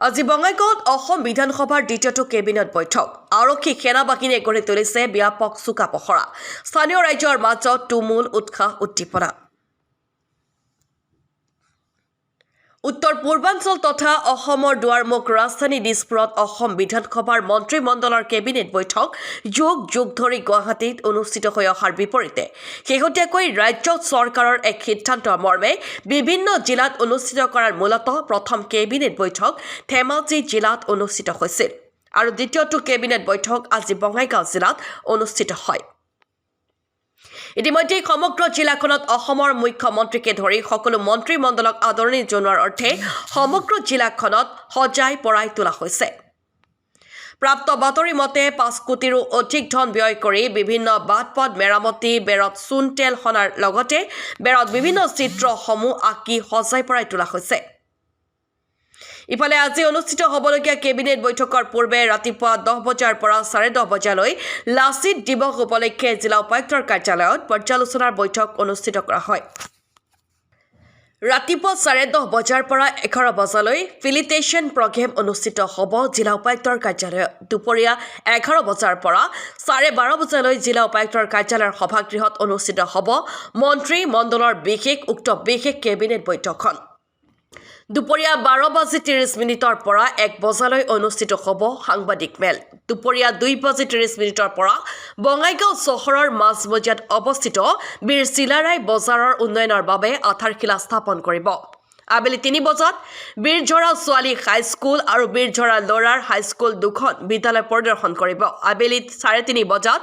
আজি বঙাইগাঁৱত অসম বিধানসভাৰ দ্বিতীয়টো কেবিনেট বৈঠক আৰক্ষী সেনা বাহিনীয়ে গঢ়ি তুলিছে ব্যাপক চোকা পহৰা স্থানীয় ৰাজ্যৰ মাজত তুমুল উৎসাহ উদ্দীপনা উত্তৰ পূৰ্বাঞ্চল তথা অসমৰ দুৱাৰমুখ ৰাজধানী দিছপুৰত অসম বিধানসভাৰ মন্ত্ৰীমণ্ডলৰ কেবিনেট বৈঠক যুগ ধৰি গুৱাহাটীত অনুষ্ঠিত হৈ অহাৰ বিপৰীতে শেহতীয়াকৈ ৰাজ্য চৰকাৰৰ এক সিদ্ধান্তৰ মৰ্মে বিভিন্ন জিলাত অনুষ্ঠিত কৰাৰ মূলতঃ প্ৰথম কেবিনেট বৈঠক ধেমাজি জিলাত অনুষ্ঠিত হৈছিল আৰু দ্বিতীয়টো কেবিনেট বৈঠক আজি বঙাইগাঁও জিলাত অনুষ্ঠিত হয় ইতিমধ্যে সমগ্ৰ জিলাখনত অসমৰ মুখ্যমন্ত্ৰীকে ধৰি সকলো মন্ত্ৰীমণ্ডলক আদৰণি জনোৱাৰ অৰ্থে সমগ্ৰ জিলাখনত সজাই পৰাই তোলা হৈছে প্ৰাপ্ত বাতৰি মতে 5 কোটিৰো অধিক ধন ব্যয় কৰি বিভিন্ন বাটপথ মেৰামতি বেৰত চূণ তেল সনাৰ লগতে বেৰত বিভিন্ন চিত্ৰসমূহ আঁকি সজাই পৰাই তোলা হৈছে ইফালে আজি অনুষ্ঠিত হ'বলগীয়া কেবিনেট বৈঠকৰ পূৰ্বে ৰাতিপুৱা 10 বজাৰ পৰা 10:30 বজালৈ লাচিত দিৱস উপলক্ষে জিলা উপায়ুক্তৰ কাৰ্যালয়ত পৰ্যালোচনাৰ বৈঠক অনুষ্ঠিত কৰা হয় ৰাতিপুৱা 10:30 বজাৰ পৰা 11 বজালৈ ফিলিটেশ্যন প্ৰগ্ৰেম অনুষ্ঠিত হ'ব জিলা উপায়ুক্তৰ কাৰ্যালয়ত দুপৰীয়া 11 বজাৰ পৰা 12:30 বজালৈ জিলা উপায়ুক্তৰ কাৰ্যালয়ৰ সভাগৃহত অনুষ্ঠিত হ'ব মন্ত্ৰী মণ্ডলৰ উক্ত বিশেষ কেবিনেট বৈঠকখন দুপৰীয়া 12:30 পৰা 1 বজালৈ অনুষ্ঠিত হ'ব সাংবাদিক মেল দুপৰীয়া 2:30 পৰা বঙাইগাঁও চহৰৰ মাজমজিয়াত অৱস্থিত বীৰ চিলাৰায় বজাৰৰ উন্নয়নৰ বাবে আধাৰশিলা স্থাপন কৰিব আবেলি 3 বজাত বীৰঝৰা ছোৱালী হাইস্কুল আৰু বীৰঝৰা ল'ৰাৰ হাইস্কুল দুখন বিদ্যালয় পৰিদৰ্শন কৰিব আবেলি 3:30 বজাত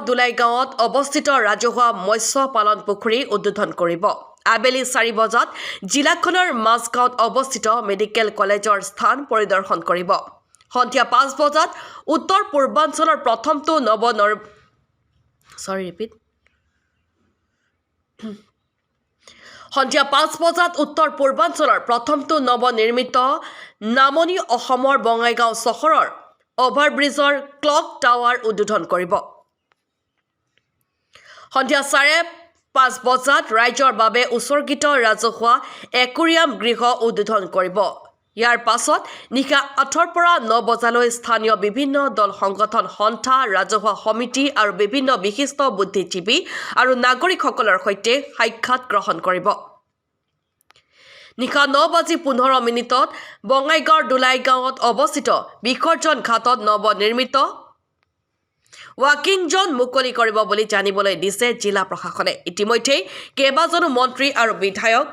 দুলাইগাঁৱত অৱস্থিত ৰাজহুৱা মৎস্য পালন পুখুৰী উদ্বোধন কৰিব আবেলি 4 বজাত জিলাখনৰ মাজগাঁৱত অৱস্থিত মেডিকেল কলেজৰ স্থান পৰিদৰ্শন কৰিব সন্ধিয়া 5 বজাত উত্তৰ পূৰ্বাঞ্চলৰ প্ৰথমটো নৱনিৰ্মিত নামনি অসমৰ বঙাইগাঁও চহৰৰ অভাৰব্ৰিজৰ ক্লক টাৱাৰ উদ্বোধন কৰিব সন্ধিয়া 5:30 বজাত ৰাইজৰ বাবে উৎসৰ্গিত ৰাজহুৱা একুৰিয়াম গৃহ উদ্বোধন কৰিব ইয়াৰ পাছত নিশা 8 পৰা 9 বজালৈ স্থানীয় বিভিন্ন দল সংগঠন সন্থা ৰাজহুৱা সমিতি আৰু বিভিন্ন বিশিষ্ট বুদ্ধিজীৱী আৰু নাগৰিকসকলৰ সৈতে সাক্ষাৎ গ্ৰহণ কৰিব নিশা 9:15 বঙাইগাঁৱৰ দুলাইগাঁৱত অৱস্থিত বিসৰ্জন ঘাটত নৱনিৰ্মিত ৱাকিং জোন মুকলি কৰিব বুলি জানিবলৈ দিছে জিলা প্ৰশাসনে ইতিমধ্যে কেইবাজনো মন্ত্ৰী আৰু বিধায়ক